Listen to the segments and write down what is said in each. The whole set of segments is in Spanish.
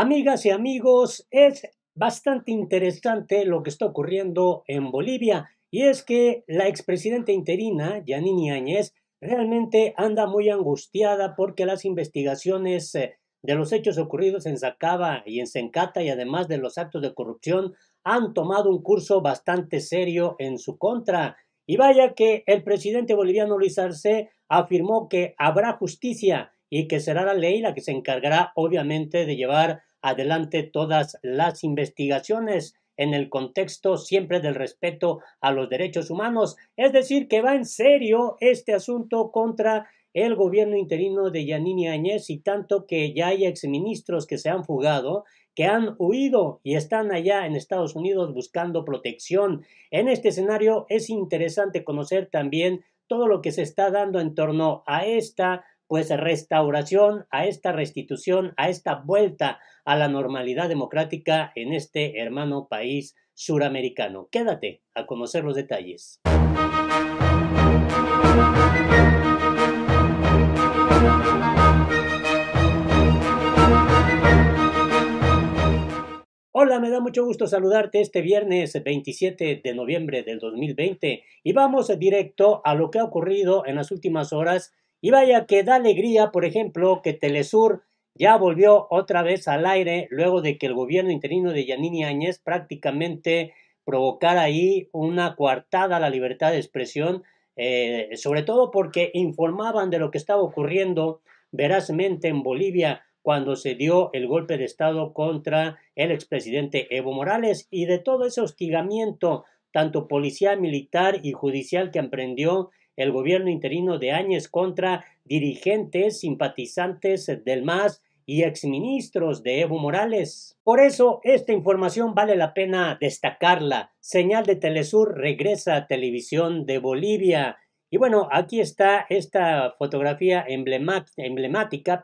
Amigas y amigos, es bastante interesante lo que está ocurriendo en Bolivia y es que la expresidenta interina, Yanine Áñez, realmente anda muy angustiada porque las investigaciones de los hechos ocurridos en Sacaba y en Sencata y además de los actos de corrupción han tomado un curso bastante serio en su contra. Y vaya que el presidente boliviano Luis Arce afirmó que habrá justicia y que será la ley la que se encargará obviamente de llevar adelante todas las investigaciones en el contexto siempre del respeto a los derechos humanos. Es decir, que va en serio este asunto contra el gobierno interino de Yanine Áñez y tanto que ya hay exministros que se han fugado, que han huido y están allá en Estados Unidos buscando protección. En este escenario es interesante conocer también todo lo que se está dando en torno a esta pues restauración, a esta restitución, a esta vuelta a la normalidad democrática en este hermano país suramericano. Quédate a conocer los detalles. Hola, me da mucho gusto saludarte este viernes 27 de noviembre del 2020 y vamos directo a lo que ha ocurrido en las últimas horas y vaya que da alegría, por ejemplo, que Telesur ya volvió otra vez al aire luego de que el gobierno interino de Yanine Áñez prácticamente provocara ahí una coartada a la libertad de expresión, sobre todo porque informaban de lo que estaba ocurriendo verazmente en Bolivia cuando se dio el golpe de Estado contra el expresidente Evo Morales y de todo ese hostigamiento, tanto policial, militar y judicial que emprendió el gobierno interino de Áñez contra dirigentes, simpatizantes del MAS y exministros de Evo Morales. Por eso, esta información vale la pena destacarla. Señal de Telesur regresa a Televisión de Bolivia. Y bueno, aquí está esta fotografía emblemática,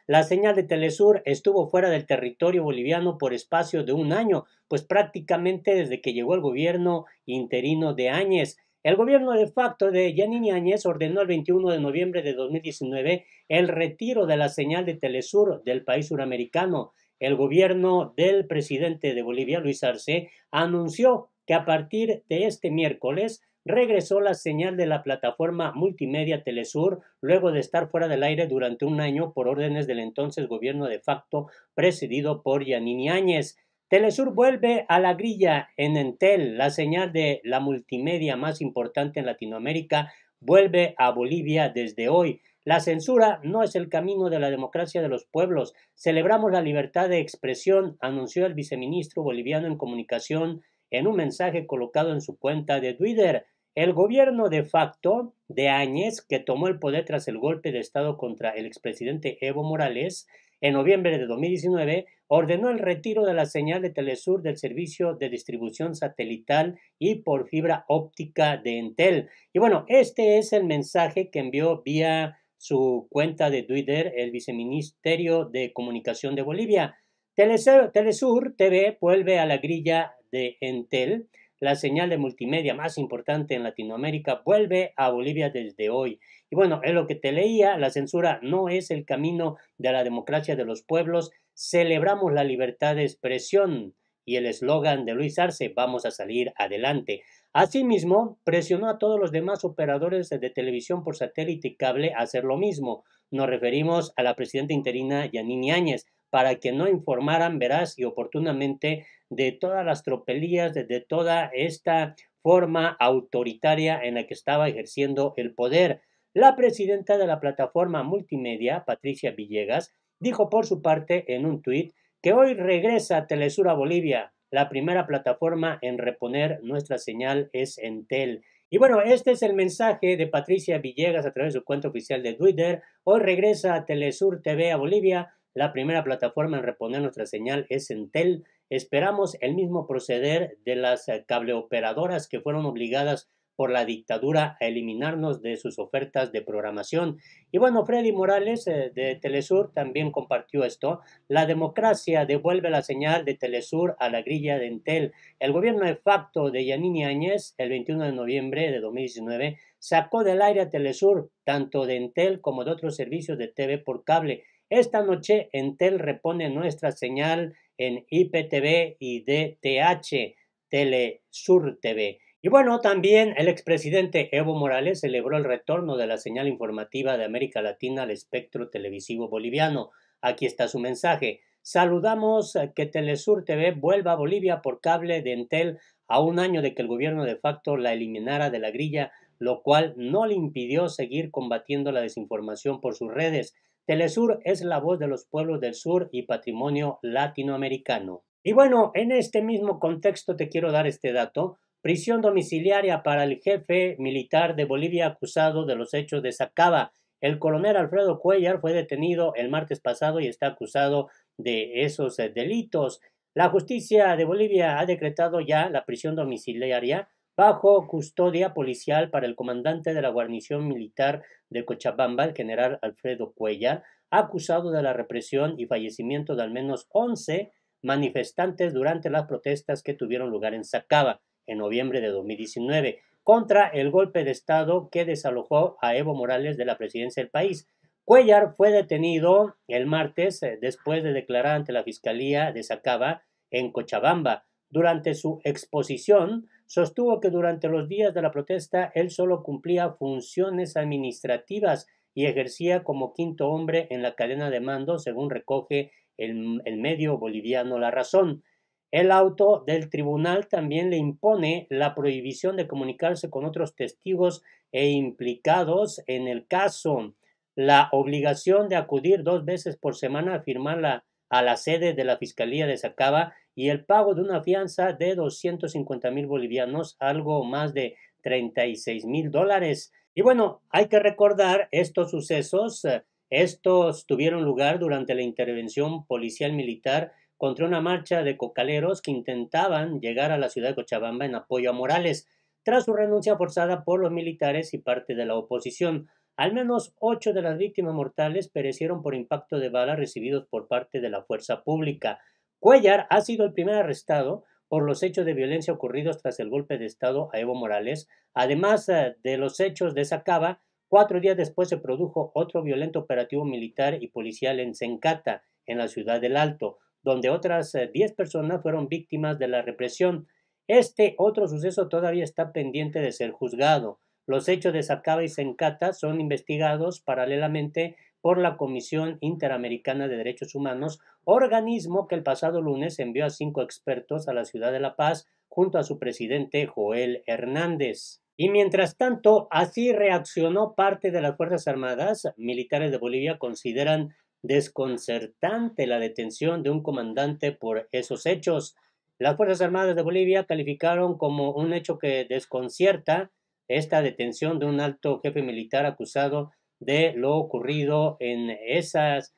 la señal de Telesur estuvo fuera del territorio boliviano por espacio de un año, pues prácticamente desde que llegó el gobierno interino de Áñez. El gobierno de facto de Yanine Áñez ordenó el 21 de noviembre de 2019 el retiro de la señal de Telesur del país suramericano. El gobierno del presidente de Bolivia, Luis Arce, anunció que a partir de este miércoles regresó la señal de la plataforma multimedia Telesur luego de estar fuera del aire durante un año por órdenes del entonces gobierno de facto presidido por Yanine Áñez. Telesur vuelve a la grilla en Entel, la señal de la multimedia más importante en Latinoamérica, vuelve a Bolivia desde hoy. La censura no es el camino de la democracia de los pueblos. Celebramos la libertad de expresión, anunció el viceministro boliviano en comunicación en un mensaje colocado en su cuenta de Twitter. El gobierno de facto de Áñez, que tomó el poder tras el golpe de Estado contra el expresidente Evo Morales, en noviembre de 2019, ordenó el retiro de la señal de Telesur del servicio de distribución satelital y por fibra óptica de Entel. Y bueno, este es el mensaje que envió vía su cuenta de Twitter el viceministerio de Comunicación de Bolivia. Telesur TV vuelve a la grilla de Entel. La señal de multimedia más importante en Latinoamérica vuelve a Bolivia desde hoy. Y bueno, es lo que te leía, la censura no es el camino de la democracia de los pueblos. Celebramos la libertad de expresión y el eslogan de Luis Arce, vamos a salir adelante. Asimismo, presionó a todos los demás operadores de televisión por satélite y cable a hacer lo mismo. Nos referimos a la presidenta interina Yanine Áñez, para que no informaran veraz y oportunamente de todas las tropelías, de toda esta forma autoritaria en la que estaba ejerciendo el poder. La presidenta de la plataforma multimedia, Patricia Villegas, dijo por su parte en un tuit que hoy regresa Telesur a Bolivia. La primera plataforma en reponer nuestra señal es Entel. Y bueno, este es el mensaje de Patricia Villegas a través de su cuenta oficial de Twitter. Hoy regresa Telesur TV a Bolivia. La primera plataforma en reponer nuestra señal es Entel. Esperamos el mismo proceder de las cableoperadoras que fueron obligadas por la dictadura a eliminarnos de sus ofertas de programación. Y bueno, Freddy Morales de Telesur también compartió esto. La democracia devuelve la señal de Telesur a la grilla de Entel. El gobierno de facto de Yanine Áñez, el 21 de noviembre de 2019, sacó del aire a Telesur, tanto de Entel como de otros servicios de TV por cable. Esta noche Entel repone nuestra señal en IPTV y DTH, Telesur TV. Y bueno, también el expresidente Evo Morales celebró el retorno de la señal informativa de América Latina al espectro televisivo boliviano. Aquí está su mensaje. Saludamos que Telesur TV vuelva a Bolivia por cable de Entel a un año de que el gobierno de facto la eliminara de la grilla, lo cual no le impidió seguir combatiendo la desinformación por sus redes. Telesur es la voz de los pueblos del sur y patrimonio latinoamericano. Y bueno, en este mismo contexto te quiero dar este dato. Prisión domiciliaria para el jefe militar de Bolivia acusado de los hechos de Sacaba. El coronel Alfredo Cuellar fue detenido el martes pasado y está acusado de esos delitos. La justicia de Bolivia ha decretado ya la prisión domiciliaria bajo custodia policial para el comandante de la guarnición militar de Cochabamba, el general Alfredo Cuellar, acusado de la represión y fallecimiento de al menos 11 manifestantes durante las protestas que tuvieron lugar en Sacaba en noviembre de 2019 contra el golpe de Estado que desalojó a Evo Morales de la presidencia del país. Cuellar fue detenido el martes después de declarar ante la Fiscalía de Sacaba en Cochabamba. Durante su exposición, sostuvo que durante los días de la protesta él solo cumplía funciones administrativas y ejercía como quinto hombre en la cadena de mando, según recoge el medio boliviano La Razón. El auto del tribunal también le impone la prohibición de comunicarse con otros testigos e implicados en el caso, la obligación de acudir 2 veces por semana a firmar a la sede de la Fiscalía de Sacaba y el pago de una fianza de 250,000 bolivianos, algo más de $36,000. Y bueno, hay que recordar estos sucesos, estos tuvieron lugar durante la intervención policial militar contra una marcha de cocaleros que intentaban llegar a la ciudad de Cochabamba en apoyo a Morales, tras su renuncia forzada por los militares y parte de la oposición. Al menos 8 de las víctimas mortales perecieron por impacto de bala recibidos por parte de la fuerza pública. Cuellar ha sido el primer arrestado por los hechos de violencia ocurridos tras el golpe de Estado a Evo Morales. Además de los hechos de Sacaba, 4 días después se produjo otro violento operativo militar y policial en Sencata, en la ciudad del Alto, donde otras 10 personas fueron víctimas de la represión. Este otro suceso todavía está pendiente de ser juzgado. Los hechos de Sacaba y Sencata son investigados paralelamente por la Comisión Interamericana de Derechos Humanos, organismo que el pasado lunes envió a 5 expertos a la ciudad de La Paz junto a su presidente Joel Hernández. Y mientras tanto, así reaccionó parte de las Fuerzas Armadas. Militares de Bolivia consideran desconcertante la detención de un comandante por esos hechos. Las Fuerzas Armadas de Bolivia calificaron como un hecho que desconcierta esta detención de un alto jefe militar acusado de lo ocurrido en esas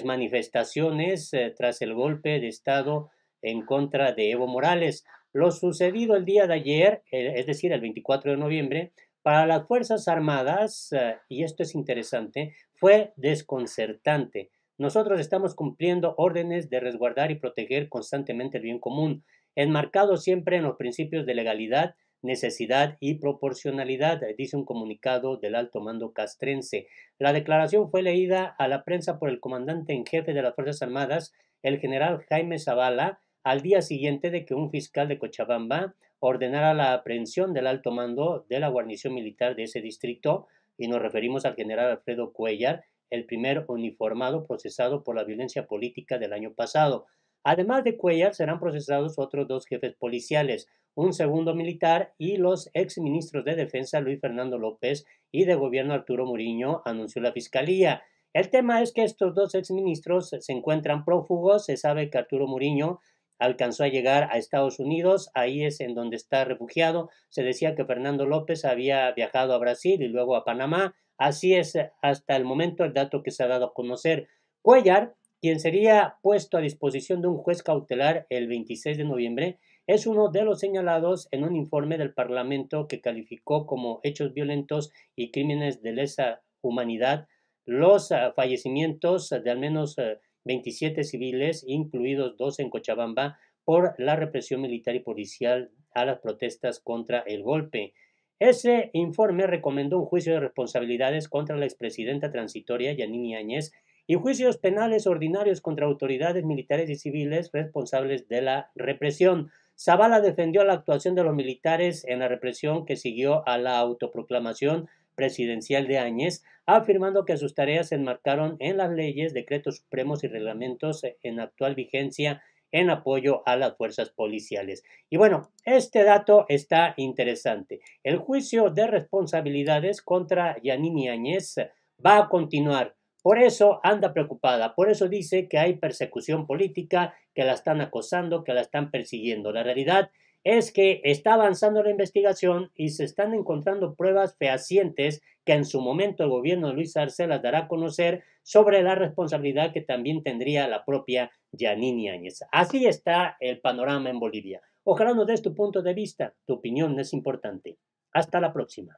manifestaciones tras el golpe de Estado en contra de Evo Morales. Lo sucedido el día de ayer, es decir, el 24 de noviembre, para las Fuerzas Armadas, y esto es interesante, fue desconcertante. Nosotros estamos cumpliendo órdenes de resguardar y proteger constantemente el bien común, enmarcado siempre en los principios de legalidad, necesidad y proporcionalidad, dice un comunicado del alto mando castrense. La declaración fue leída a la prensa por el comandante en jefe de las Fuerzas Armadas, el general Jaime Zavala, al día siguiente de que un fiscal de Cochabamba ordenara la aprehensión del alto mando de la guarnición militar de ese distrito, y nos referimos al general Alfredo Cuellar, el primer uniformado procesado por la violencia política del año pasado. Además de Cuellar, serán procesados otros 2 jefes policiales, un segundo militar y los exministros de Defensa Luis Fernando López y de Gobierno Arturo Muriño, anunció la Fiscalía. El tema es que estos 2 exministros se encuentran prófugos. Se sabe que Arturo Muriño alcanzó a llegar a Estados Unidos, ahí es en donde está refugiado. Se decía que Fernando López había viajado a Brasil y luego a Panamá. Así es hasta el momento el dato que se ha dado a conocer. Cuellar, quien sería puesto a disposición de un juez cautelar el 26 de noviembre, es uno de los señalados en un informe del Parlamento que calificó como hechos violentos y crímenes de lesa humanidad los fallecimientos de al menos 27 civiles, incluidos 2 en Cochabamba, por la represión militar y policial a las protestas contra el golpe. Ese informe recomendó un juicio de responsabilidades contra la expresidenta transitoria Yanine Áñez y juicios penales ordinarios contra autoridades militares y civiles responsables de la represión. Zavala defendió la actuación de los militares en la represión que siguió a la autoproclamación presidencial de Áñez, afirmando que sus tareas se enmarcaron en las leyes, decretos supremos y reglamentos en actual vigencia en apoyo a las fuerzas policiales. Y bueno, este dato está interesante. El juicio de responsabilidades contra Yanini Áñez va a continuar. Por eso anda preocupada, por eso dice que hay persecución política, que la están acosando, que la están persiguiendo. La realidad es que está avanzando la investigación y se están encontrando pruebas fehacientes que en su momento el gobierno de Luis Arce las dará a conocer sobre la responsabilidad que también tendría la propia Yanini Áñez. Así está el panorama en Bolivia. Ojalá nos des tu punto de vista, tu opinión es importante. Hasta la próxima.